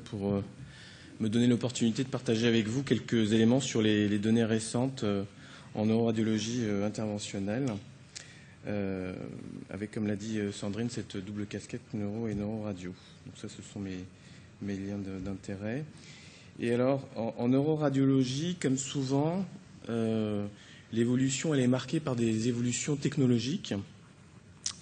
Pour me donner l'opportunité de partager avec vous quelques éléments sur les données récentes en neuroradiologie interventionnelle, avec, comme l'a dit Sandrine, cette double casquette neuro et neuroradio. Donc ça, ce sont mes liens d'intérêt. Et alors, en neuroradiologie, comme souvent, l'évolution, elle est marquée par des évolutions technologiques.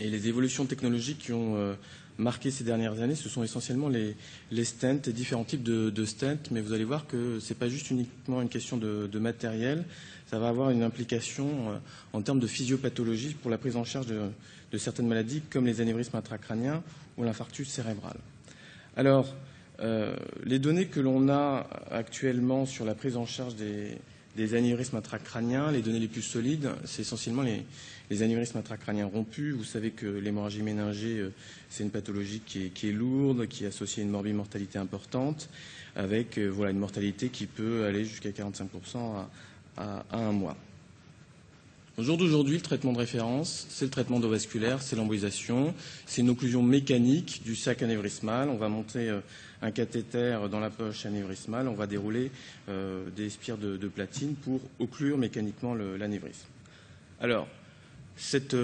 Et les évolutions technologiques qui ont marqué ces dernières années, ce sont essentiellement les stents et différents types de stents, mais vous allez voir que ce n'est pas juste uniquement une question de matériel, ça va avoir une implication en termes de physiopathologie pour la prise en charge de certaines maladies comme les anévrismes intracrâniens ou l'infarctus cérébral. Alors, les données que l'on a actuellement sur la prise en charge des anévrismes intracrâniens, les données les plus solides, c'est essentiellement les anévrismes intracrâniens rompus. Vous savez que l'hémorragie méningée, c'est une pathologie qui est lourde, qui est associée à une morbimortalité importante, avec une mortalité qui peut aller jusqu'à 45% à un mois. Au jour d'aujourd'hui, le traitement de référence, c'est le traitement endovasculaire, c'est l'embolisation, c'est une occlusion mécanique du sac anévrismal. On va monter un cathéter dans la poche anévrismale, on va dérouler des spires de platine pour occlure mécaniquement l'anévrisme. Alors, cette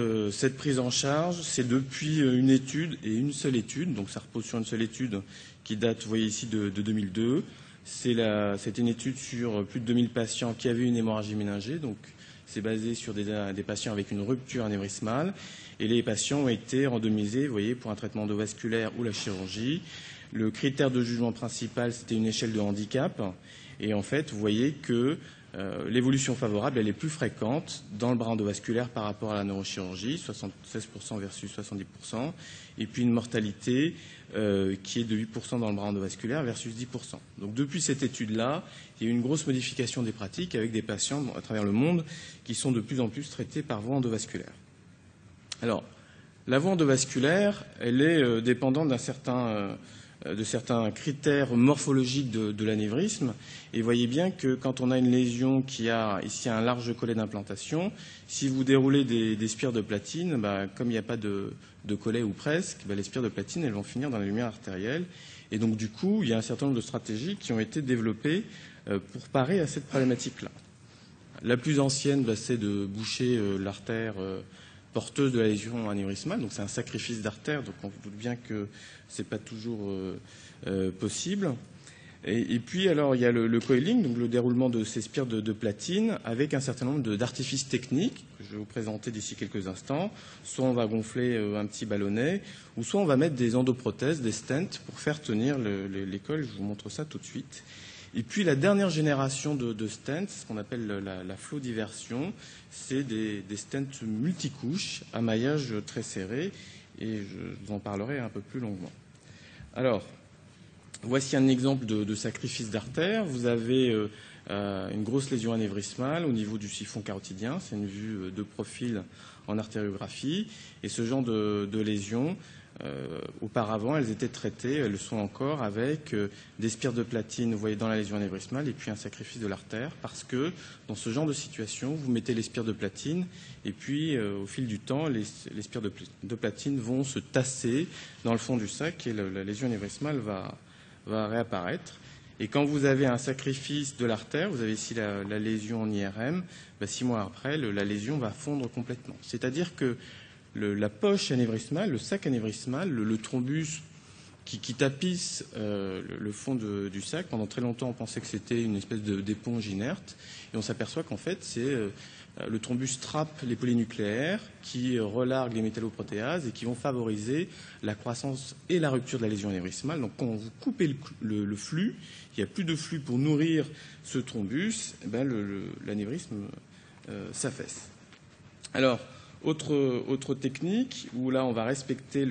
prise en charge, c'est depuis une étude et une seule étude, donc ça repose sur une seule étude qui date, vous voyez ici, de 2002. C'était une étude sur plus de 2000 patients qui avaient une hémorragie méningée, donc c'est basé sur des patients avec une rupture anévrismale, et les patients ont été randomisés, vous voyez, pour un traitement endovasculaire ou la chirurgie. Le critère de jugement principal, c'était une échelle de handicap, et en fait, vous voyez que l'évolution favorable, elle est plus fréquente dans le bras endovasculaire par rapport à la neurochirurgie, 76% versus 70%, et puis une mortalité qui est de 8% dans le bras endovasculaire versus 10%. Donc depuis cette étude-là, il y a eu une grosse modification des pratiques avec des patients à travers le monde qui sont de plus en plus traités par voie endovasculaire. Alors, la voie endovasculaire, elle est dépendante de certains critères morphologiques de l'anévrisme. Et voyez bien que quand on a une lésion qui a ici un large collet d'implantation, si vous déroulez des spires de platine, comme il n'y a pas de collet ou presque, les spires de platine, elles vont finir dans la lumière artérielle. Et donc, du coup, il y a un certain nombre de stratégies qui ont été développées pour parer à cette problématique-là. La plus ancienne, c'est de boucher l'artère porteuse de la lésion anévrismale, donc c'est un sacrifice d'artère, donc on se doute bien que ce n'est pas toujours possible. Et puis, alors, il y a le coiling, donc le déroulement de ces spires de platine, avec un certain nombre d'artifices techniques que je vais vous présenter d'ici quelques instants. Soit on va gonfler un petit ballonnet, ou soit on va mettre des endoprothèses, des stents, pour faire tenir les cols. Je vous montre ça tout de suite. Et puis la dernière génération de stents, ce qu'on appelle la flow diversion, c'est des stents multicouches à maillage très serré, et je vous en parlerai un peu plus longuement. Alors, voici un exemple de sacrifice d'artère. Vous avez une grosse lésion anévrismale au niveau du siphon carotidien. C'est une vue de profil en artériographie. Et ce genre de lésion, auparavant, elles étaient traitées, elles le sont encore, avec des spires de platine, vous voyez, dans la lésion anévrismale, et puis un sacrifice de l'artère, parce que dans ce genre de situation, vous mettez les spires de platine, et puis au fil du temps, les spires de platine vont se tasser dans le fond du sac, et la lésion anévrismale va réapparaître. Et quand vous avez un sacrifice de l'artère, vous avez ici la lésion en IRM, 6 mois après, la lésion va fondre complètement. C'est-à-dire que la poche anévrismale, le sac anévrismal, le thrombus qui tapisse le fond du sac, pendant très longtemps on pensait que c'était une espèce d'éponge inerte, et on s'aperçoit qu'en fait c'est le thrombus trappe les polynucléaires qui relarguent les métalloprotéases et qui vont favoriser la croissance et la rupture de la lésion anévrismale. Donc quand vous coupez le flux, il n'y a plus de flux pour nourrir ce thrombus, l'anévrisme s'affaisse. Alors, autre technique où là on va respecter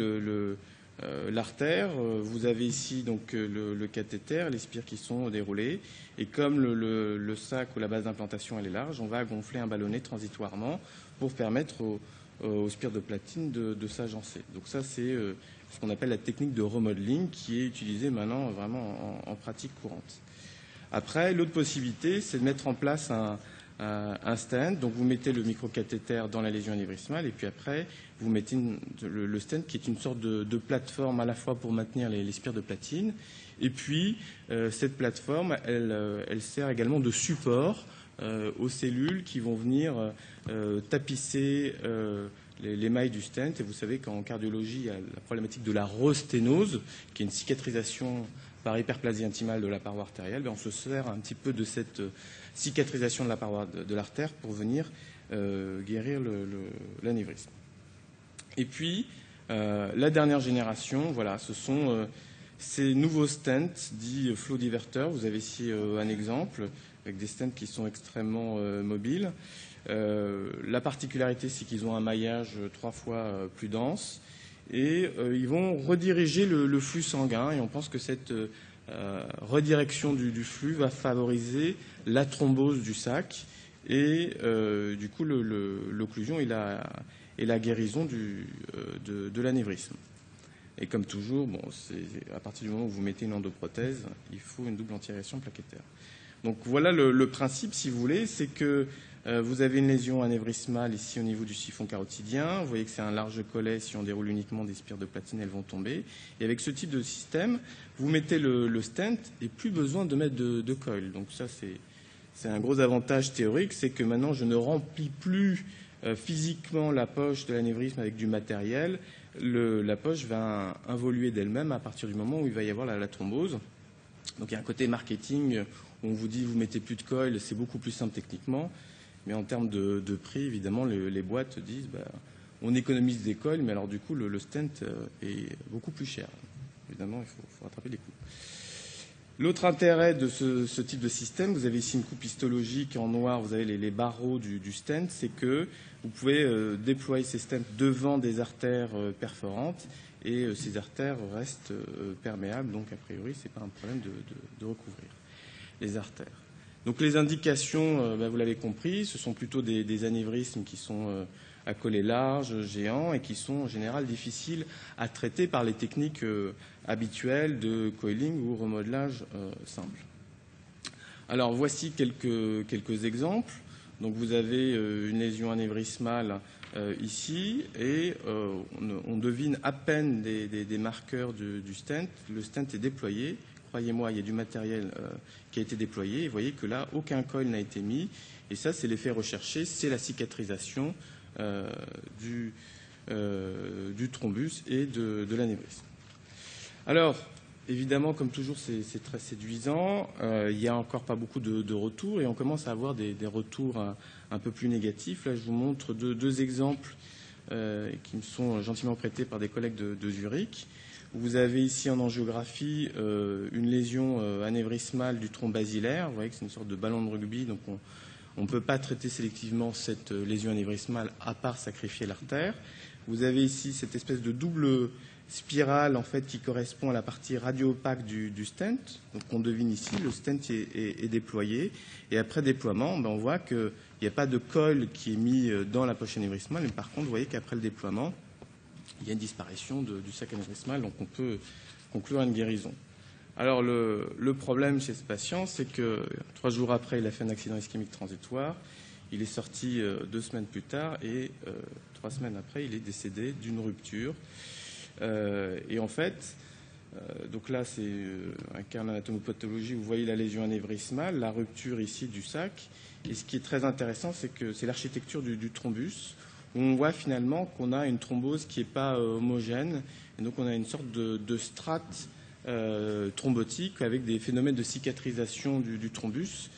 l'artère. Vous avez ici donc le cathéter, les spires qui sont déroulées, et comme le sac ou la base d'implantation elle est large, on va gonfler un ballonnet transitoirement pour permettre aux spires de platine de s'agencer. Donc ça c'est ce qu'on appelle la technique de remodeling qui est utilisée maintenant vraiment en pratique courante. Après, l'autre possibilité, c'est de mettre en place un stent. Donc vous mettez le microcathéter dans la lésion anévrismale, et puis après vous mettez le stent qui est une sorte de plateforme à la fois pour maintenir les spires de platine Et puis, cette plateforme, elle sert également de support aux cellules qui vont venir tapisser les mailles du stent. Et vous savez qu'en cardiologie, il y a la problématique de la rosténose, qui est une cicatrisation par hyperplasie intimale de la paroi artérielle. On se sert un petit peu de cette cicatrisation de la paroi de l'artère pour venir guérir l'anévrisme. Et puis, la dernière génération, voilà, ce sont ces nouveaux stents dits flow diverteurs. Vous avez ici un exemple avec des stents qui sont extrêmement mobiles. La particularité, c'est qu'ils ont un maillage 3 fois plus dense et ils vont rediriger le flux sanguin. Et on pense que cette redirection du flux va favoriser la thrombose du sac et du coup l'occlusion et la guérison de l'anévrisme. Et comme toujours, bon, à partir du moment où vous mettez une endoprothèse, il faut une double antiagression plaquettaire. Donc voilà le principe, si vous voulez, c'est que vous avez une lésion anévrismale ici au niveau du siphon carotidien. Vous voyez que c'est un large collet. Si on déroule uniquement des spires de platine, elles vont tomber. Et avec ce type de système, vous mettez le stent et plus besoin de mettre de coil. Donc ça, c'est un gros avantage théorique, c'est que maintenant, je ne remplis plus physiquement la poche de l'anévrisme avec du matériel. La poche va involuer d'elle-même à partir du moment où il va y avoir la thrombose. Donc il y a un côté marketing où on vous dit vous mettez plus de coil, c'est beaucoup plus simple techniquement. Mais en termes de prix, évidemment, les boîtes disent on économise des coils, mais alors du coup, le stent est beaucoup plus cher. Évidemment, il faut rattraper les coûts. L'autre intérêt de ce type de système, vous avez ici une coupe histologique en noir, vous avez les barreaux du stent, c'est que vous pouvez déployer ces stents devant des artères perforantes et ces artères restent perméables, donc a priori, ce n'est pas un problème de recouvrir les artères. Donc les indications, vous l'avez compris, ce sont plutôt des anévrismes qui sont à collet large, géants, et qui sont en général difficiles à traiter par les techniques habituelles de coiling ou remodelage simple. Alors voici quelques exemples. Donc vous avez une lésion anévrismale ici, et on devine à peine des marqueurs du stent. Le stent est déployé. Croyez-moi, il y a du matériel qui a été déployé. Et vous voyez que là, aucun coil n'a été mis. Et ça, c'est l'effet recherché, c'est la cicatrisation du thrombus et de l'anévrisme. Alors, évidemment, comme toujours, c'est très séduisant. Il n'y a encore pas beaucoup de retours et on commence à avoir des retours un peu plus négatifs. Là, je vous montre deux exemples qui me sont gentiment prêtés par des collègues de Zurich. Vous avez ici en angiographie une lésion anévrismale du tronc basilaire. Vous voyez que c'est une sorte de ballon de rugby, donc on ne peut pas traiter sélectivement cette lésion anévrismale à part sacrifier l'artère. Vous avez ici cette espèce de double spirale en fait, qui correspond à la partie radio-opaque du stent. Donc on devine ici, le stent est déployé. Et après déploiement, on voit qu'il n'y a pas de coil qui est mis dans la poche anévrismale. Mais par contre, vous voyez qu'après le déploiement, il y a une disparition du sac anévrismal, donc on peut conclure à une guérison. Alors le problème chez ce patient, c'est que 3 jours après, il a fait un accident ischémique transitoire. Il est sorti 2 semaines plus tard et 3 semaines après, il est décédé d'une rupture. Et en fait, donc là, c'est un cas d'anatomopathologie où vous voyez la lésion anévrismale, la rupture ici du sac. Et ce qui est très intéressant, c'est que c'est l'architecture du thrombus. On voit finalement qu'on a une thrombose qui n'est pas homogène. Et donc on a une sorte de strate thrombotique avec des phénomènes de cicatrisation du thrombus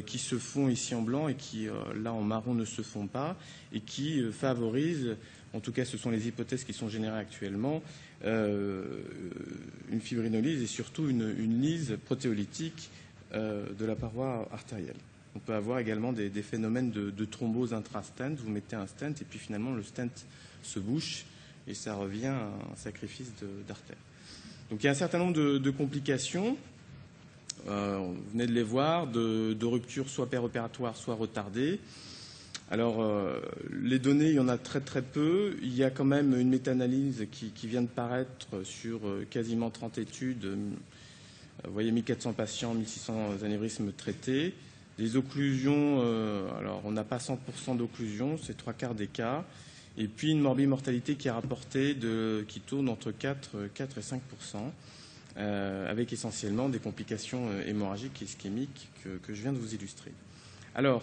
qui se font ici en blanc et qui, là en marron, ne se font pas et qui favorisent, en tout cas ce sont les hypothèses qui sont générées actuellement, une fibrinolyse et surtout une lyse protéolytique de la paroi artérielle. On peut avoir également des phénomènes de thrombose intra-stent. Vous mettez un stent et puis finalement le stent se bouche et ça revient à un sacrifice d'artère. Donc il y a un certain nombre de complications. Vous venez de les voir, de ruptures soit péropératoires, soit retardées. Alors les données, il y en a très très peu. Il y a quand même une méta-analyse qui vient de paraître sur quasiment 30 études. Vous voyez 1400 patients, 1600 anévrismes traités. Les occlusions, alors on n'a pas 100% d'occlusion, c'est 3/4 des cas. Et puis une morbimortalité qui est rapportée qui tourne entre 4 et 5%. avec essentiellement des complications hémorragiques et ischémiques que je viens de vous illustrer. Alors,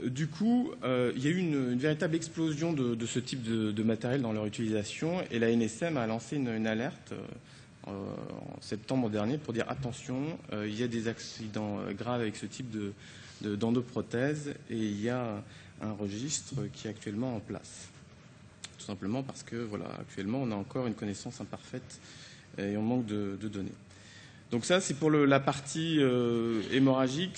du coup, il y a eu une véritable explosion de ce type de matériel dans leur utilisation, et la NSM a lancé une alerte en septembre dernier pour dire attention, il y a des accidents graves avec ce type d'endoprothèse, et il y a un registre qui est actuellement en place. Tout simplement parce que, voilà, actuellement, on a encore une connaissance imparfaite et on manque de données. Donc ça, c'est pour la partie hémorragique.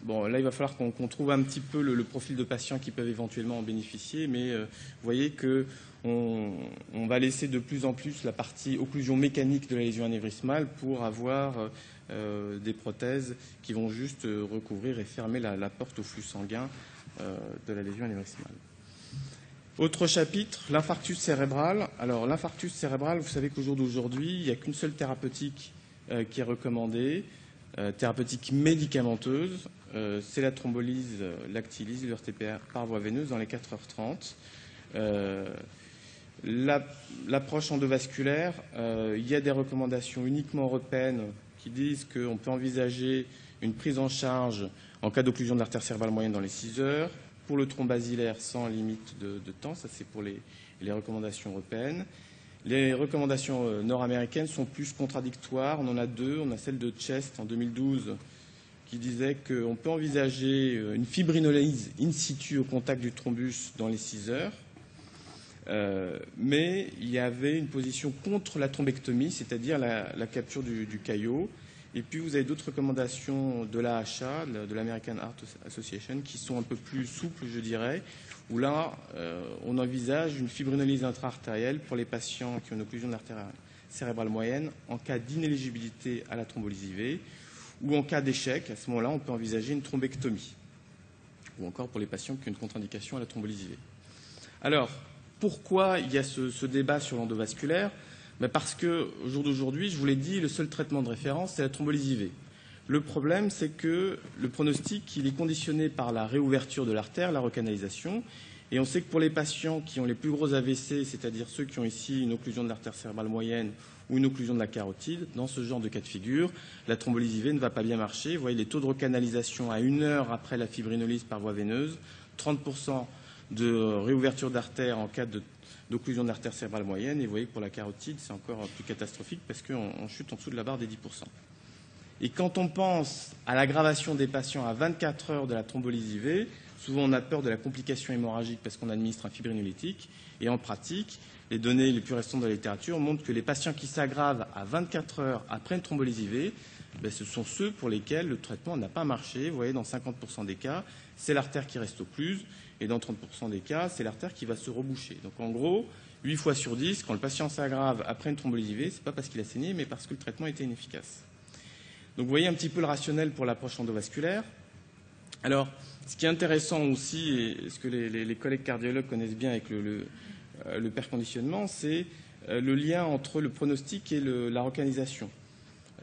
Bon, là, il va falloir qu'on trouve un petit peu le profil de patients qui peuvent éventuellement en bénéficier, mais vous voyez qu'on va laisser de plus en plus la partie occlusion mécanique de la lésion anévrismale pour avoir des prothèses qui vont juste recouvrir et fermer la porte au flux sanguin de la lésion anévrismale. Autre chapitre, l'infarctus cérébral. Alors, l'infarctus cérébral, vous savez qu'au jour d'aujourd'hui, il n'y a qu'une seule thérapeutique qui est recommandée, thérapeutique médicamenteuse, c'est la thrombolyse lactylyse, l'URTPR par voie veineuse dans les 4h30. L'approche endovasculaire, il y a des recommandations uniquement européennes qui disent qu'on peut envisager une prise en charge en cas d'occlusion de l'artère cérébrale moyenne dans les 6 heures, pour le thrombe basilaire sans limite de temps, ça c'est pour les recommandations européennes. Les recommandations nord-américaines sont plus contradictoires. On en a deux. On a celle de Chest en 2012 qui disait qu'on peut envisager une fibrinolyse in situ au contact du thrombus dans les 6 heures. Mais il y avait une position contre la thrombectomie, c'est-à-dire la capture du caillot. Et puis vous avez d'autres recommandations de l'AHA, de l'American Heart Association, qui sont un peu plus souples, je dirais, où là, on envisage une fibrinolyse intra-artérielle pour les patients qui ont une occlusion de l'artère cérébrale moyenne en cas d'inéligibilité à la thrombolyse IV, ou en cas d'échec, à ce moment-là, on peut envisager une thrombectomie, ou encore pour les patients qui ont une contre-indication à la thrombolyse IV. Alors, pourquoi il y a ce débat sur l'endovasculaire ? Parce qu'au jour d'aujourd'hui, je vous l'ai dit, le seul traitement de référence, c'est la thrombolyse IV. Le problème, c'est que le pronostic, il est conditionné par la réouverture de l'artère, la recanalisation. Et on sait que pour les patients qui ont les plus gros AVC, c'est-à-dire ceux qui ont ici une occlusion de l'artère cérébrale moyenne ou une occlusion de la carotide, dans ce genre de cas de figure, la thrombolyse IV ne va pas bien marcher. Vous voyez les taux de recanalisation à 1 heure après la fibrinolyse par voie veineuse, 30% de réouverture d'artère en cas d'occlusion de l'artère cérébrale moyenne. Et vous voyez que pour la carotide, c'est encore plus catastrophique parce qu'on chute en dessous de la barre des 10%. Et quand on pense à l'aggravation des patients à 24 heures de la thrombolyse IV, souvent on a peur de la complication hémorragique parce qu'on administre un fibrinolytique. Et en pratique, les données les plus récentes de la littérature montrent que les patients qui s'aggravent à 24 heures après une thrombolyse IV, ce sont ceux pour lesquels le traitement n'a pas marché. Vous voyez, dans 50% des cas, c'est l'artère qui reste occluse. Et dans 30% des cas, c'est l'artère qui va se reboucher. Donc en gros, 8 fois sur 10, quand le patient s'aggrave après une thrombolyse IV, ce n'est pas parce qu'il a saigné, mais parce que le traitement était inefficace. Donc vous voyez un petit peu le rationnel pour l'approche endovasculaire. Alors, ce qui est intéressant aussi, et ce que les collègues cardiologues connaissent bien avec le perconditionnement, c'est le lien entre le pronostic et la recanalisation.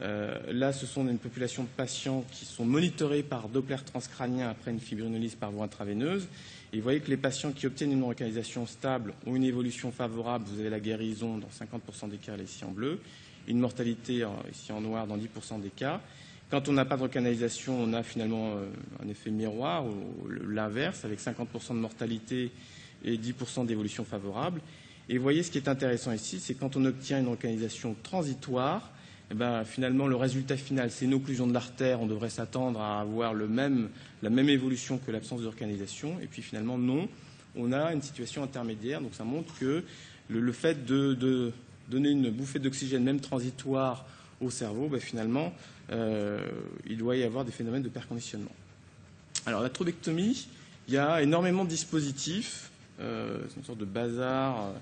Là, ce sont une population de patients qui sont monitorés par Doppler transcrânien après une fibrinolyse par voie intraveineuse. Et vous voyez que les patients qui obtiennent une recanalisation stable ont une évolution favorable. Vous avez la guérison dans 50% des cas, là, ici en bleu. Une mortalité, ici en noir, dans 10% des cas. Quand on n'a pas de recanalisation, on a finalement un effet miroir, ou l'inverse, avec 50% de mortalité et 10% d'évolution favorable. Et vous voyez, ce qui est intéressant ici, c'est quand on obtient une recanalisation transitoire, finalement, le résultat final, c'est une occlusion de l'artère. On devrait s'attendre à avoir la même évolution que l'absence de recanalisation. Et puis finalement, non. On a une situation intermédiaire. Donc ça montre que le fait de donner une bouffée d'oxygène, même transitoire, au cerveau, finalement, il doit y avoir des phénomènes de perconditionnement. Alors la thrombectomie, il y a énormément de dispositifs. C'est une sorte de bazar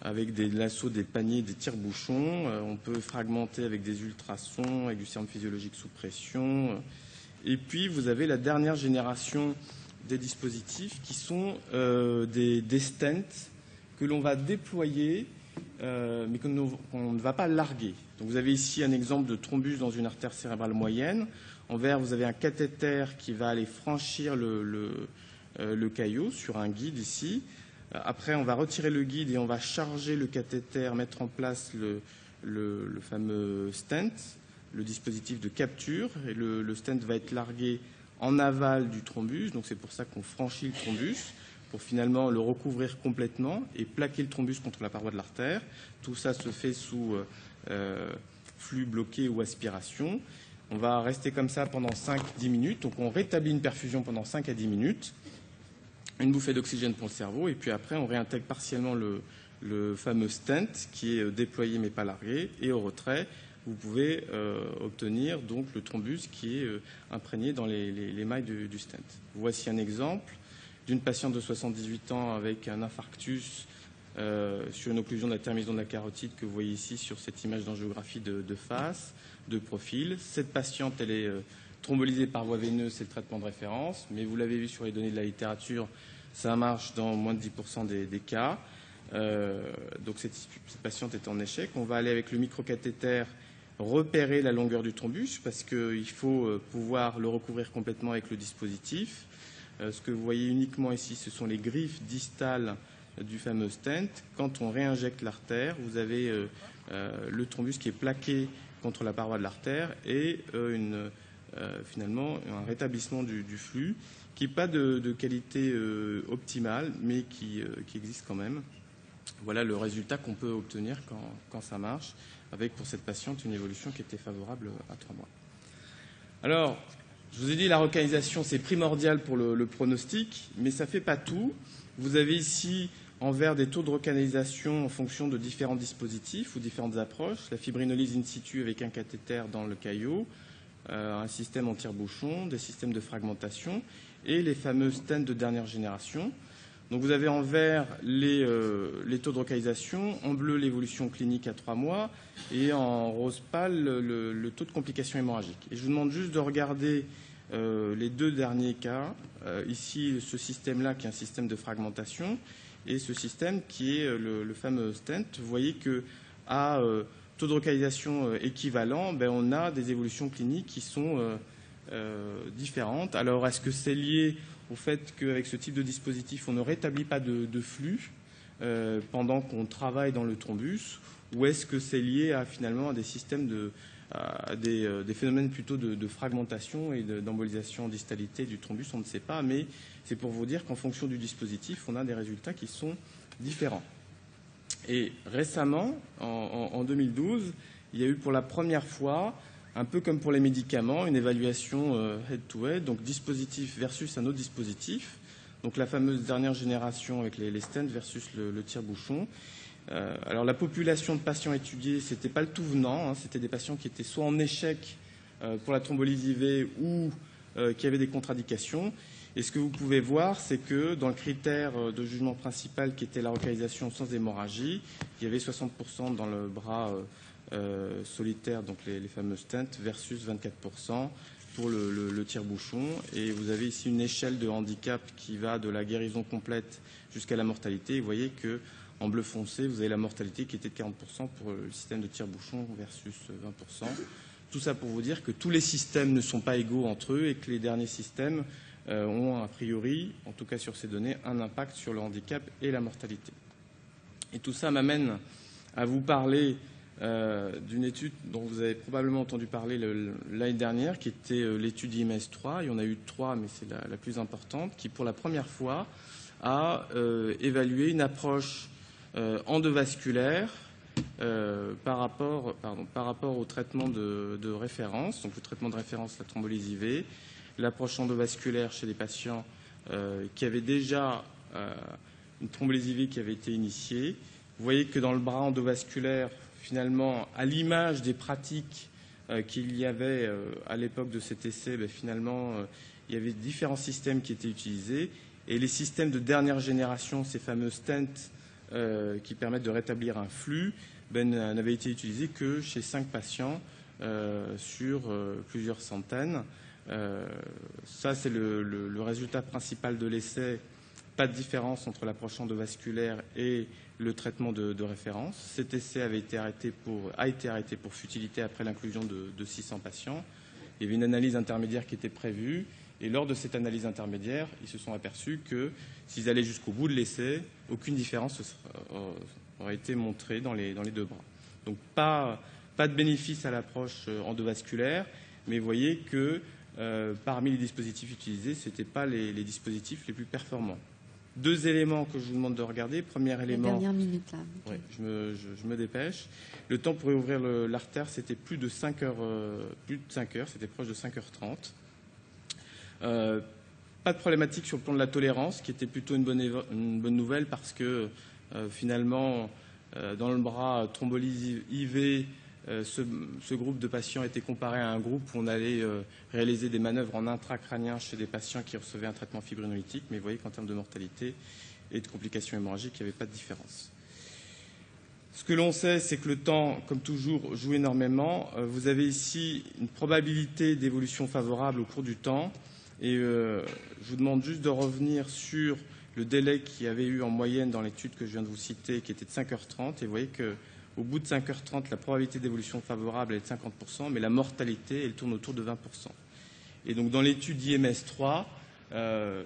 avec des lassos, des paniers, des tire-bouchons. On peut fragmenter avec des ultrasons, avec du sérum physiologique sous pression. Et puis, vous avez la dernière génération des dispositifs qui sont des stents que l'on va déployer, mais qu'on ne va pas larguer. Donc, vous avez ici un exemple de thrombus dans une artère cérébrale moyenne. En vert, vous avez un cathéter qui va aller franchir le caillot sur un guide ici. Après, on va retirer le guide et on va charger le cathéter, mettre en place le fameux stent, le dispositif de capture, et le stent va être largué en aval du thrombus, donc c'est pour ça qu'on franchit le thrombus, pour finalement le recouvrir complètement et plaquer le thrombus contre la paroi de l'artère. Tout ça se fait sous flux bloqué ou aspiration. On va rester comme ça pendant 5-10 minutes, donc on rétablit une perfusion pendant 5 à 10 minutes, une bouffée d'oxygène pour le cerveau, et puis après on réintègre partiellement le fameux stent qui est déployé mais pas largué, et au retrait, vous pouvez obtenir donc le thrombus qui est imprégné dans les mailles du stent. Voici un exemple d'une patiente de 78 ans avec un infarctus sur une occlusion de la terminaison de la carotide que vous voyez ici sur cette image d'angiographie de face, de profil. Cette patiente, elle est thrombolysée par voie veineuse, c'est le traitement de référence, mais vous l'avez vu sur les données de la littérature, ça marche dans moins de 10% des cas. Donc cette patiente est en échec. On va aller avec le microcathéter repérer la longueur du thrombus parce qu'il faut pouvoir le recouvrir complètement avec le dispositif. Ce que vous voyez uniquement ici, ce sont les griffes distales du fameux stent. Quand on réinjecte l'artère, vous avez le thrombus qui est plaqué contre la paroi de l'artère et finalement un rétablissement du flux qui n'est pas de qualité optimale, mais qui existe quand même. Voilà le résultat qu'on peut obtenir quand ça marche, avec pour cette patiente une évolution qui était favorable à 3 mois. Alors, je vous ai dit la localisation c'est primordial pour le pronostic, mais ça ne fait pas tout. Vous avez ici en vert des taux de recanalisation en fonction de différents dispositifs ou différentes approches. La fibrinolyse in situ avec un cathéter dans le caillot, un système en tire-bouchon, des systèmes de fragmentation et les fameux stents de dernière génération. Donc vous avez en vert les taux de localisation, en bleu l'évolution clinique à 3 mois et en rose pâle le taux de complications hémorragiques. Et je vous demande juste de regarder les 2 derniers cas. Ici, ce système-là qui est un système de fragmentation et ce système qui est le fameux stent. Vous voyez qu'à taux de localisation équivalent, on a des évolutions cliniques qui sont différentes. Alors, est-ce que c'est lié au fait qu'avec ce type de dispositif, on ne rétablit pas de flux pendant qu'on travaille dans le thrombus, ou est-ce que c'est lié finalement à des systèmes des phénomènes plutôt de fragmentation et d'embolisation en distalité du thrombus? On ne sait pas, mais c'est pour vous dire qu'en fonction du dispositif, on a des résultats qui sont différents. Et récemment, en 2012, il y a eu pour la première fois, un peu comme pour les médicaments, une évaluation head-to-head, donc dispositif versus un autre dispositif, donc la fameuse dernière génération avec les stents versus le tire-bouchon. Alors la population de patients étudiés, ce n'était pas le tout venant, c'était des patients qui étaient soit en échec pour la thrombolyse IV ou qui avaient des contre-indications. Et ce que vous pouvez voir, c'est que dans le critère de jugement principal qui était la localisation sans hémorragie, il y avait 60% dans le bras solitaire, donc les fameux stents, versus 24% pour le tire-bouchon. Et vous avez ici une échelle de handicap qui va de la guérison complète jusqu'à la mortalité. Et vous voyez qu'en bleu foncé, vous avez la mortalité qui était de 40% pour le système de tire-bouchon versus 20%. Tout ça pour vous dire que tous les systèmes ne sont pas égaux entre eux et que les derniers systèmes ont a priori, en tout cas sur ces données, un impact sur le handicap et la mortalité. Et tout ça m'amène à vous parler d'une étude dont vous avez probablement entendu parler l'année dernière, qui était l'étude IMS3. Il y en a eu 3, mais c'est la plus importante, qui pour la première fois a évalué une approche endovasculaire par rapport au traitement de référence, donc le traitement de référence, la thrombolyse IV, l'approche endovasculaire chez des patients qui avaient déjà une thrombolyse IV qui avait été initiée. Vous voyez que dans le bras endovasculaire, finalement, à l'image des pratiques qu'il y avait à l'époque de cet essai, finalement, il y avait différents systèmes qui étaient utilisés. Et les systèmes de dernière génération, ces fameux stents qui permettent de rétablir un flux, n'avaient été utilisés que chez 5 patients sur plusieurs centaines. Ça, c'est le résultat principal de l'essai. Pas de différence entre l'approche endovasculaire et le traitement de référence. Cet essai a été arrêté pour futilité après l'inclusion de 600 patients. Il y avait une analyse intermédiaire qui était prévue. Et lors de cette analyse intermédiaire, ils se sont aperçus que s'ils allaient jusqu'au bout de l'essai, aucune différence aurait été montrée dans les 2 bras. Donc pas de bénéfice à l'approche endovasculaire, mais vous voyez que parmi les dispositifs utilisés, ce n'étaient pas les dispositifs les plus performants. 2 éléments que je vous demande de regarder. Premier élément. La dernière minute, là. Okay. Ouais, je me dépêche. Le temps pour réouvrir l'artère, c'était plus de 5 heures, c'était proche de 5h30. Pas de problématique sur le plan de la tolérance, qui était plutôt une bonne nouvelle parce que finalement, dans le bras thrombolyse IV, ce groupe de patients était comparé à un groupe où on allait réaliser des manœuvres en intracrânien chez des patients qui recevaient un traitement fibrinolytique, mais vous voyez qu'en termes de mortalité et de complications hémorragiques, il n'y avait pas de différence. Ce que l'on sait, c'est que le temps, comme toujours, joue énormément. Vous avez ici une probabilité d'évolution favorable au cours du temps, et je vous demande juste de revenir sur le délai qu'il y avait eu en moyenne dans l'étude que je viens de vous citer, qui était de 5h30, et vous voyez que au bout de 5h30, la probabilité d'évolution favorable est de 50%, mais la mortalité, elle tourne autour de 20%. Et donc, dans l'étude IMS3,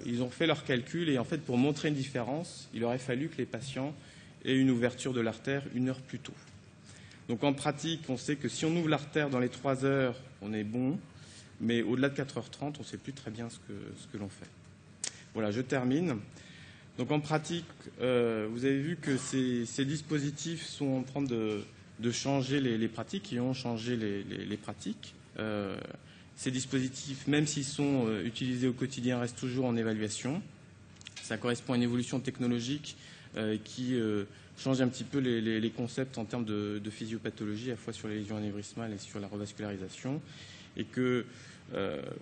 ils ont fait leurs calculs et en fait, pour montrer une différence, il aurait fallu que les patients aient une ouverture de l'artère 1 heure plus tôt. Donc, en pratique, on sait que si on ouvre l'artère dans les 3 heures, on est bon, mais au-delà de 4h30, on ne sait plus très bien ce que l'on fait. Voilà, je termine. Donc en pratique, vous avez vu que ces dispositifs sont en train de changer les pratiques et ont changé les pratiques. Ces dispositifs, même s'ils sont utilisés au quotidien, restent toujours en évaluation. Ça correspond à une évolution technologique qui change un petit peu les concepts en termes de physiopathologie, à la fois sur les lésions anévrismales et sur la revascularisation. Et que,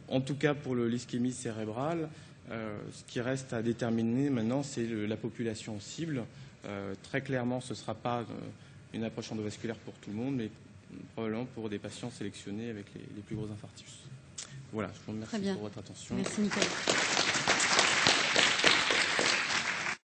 en tout cas pour l'ischémie cérébrale, ce qui reste à déterminer maintenant, c'est la population cible. Très clairement, ce ne sera pas une approche endovasculaire pour tout le monde, mais probablement pour des patients sélectionnés avec les plus gros infarctus. Voilà, je vous remercie pour votre attention. Merci Nicolas.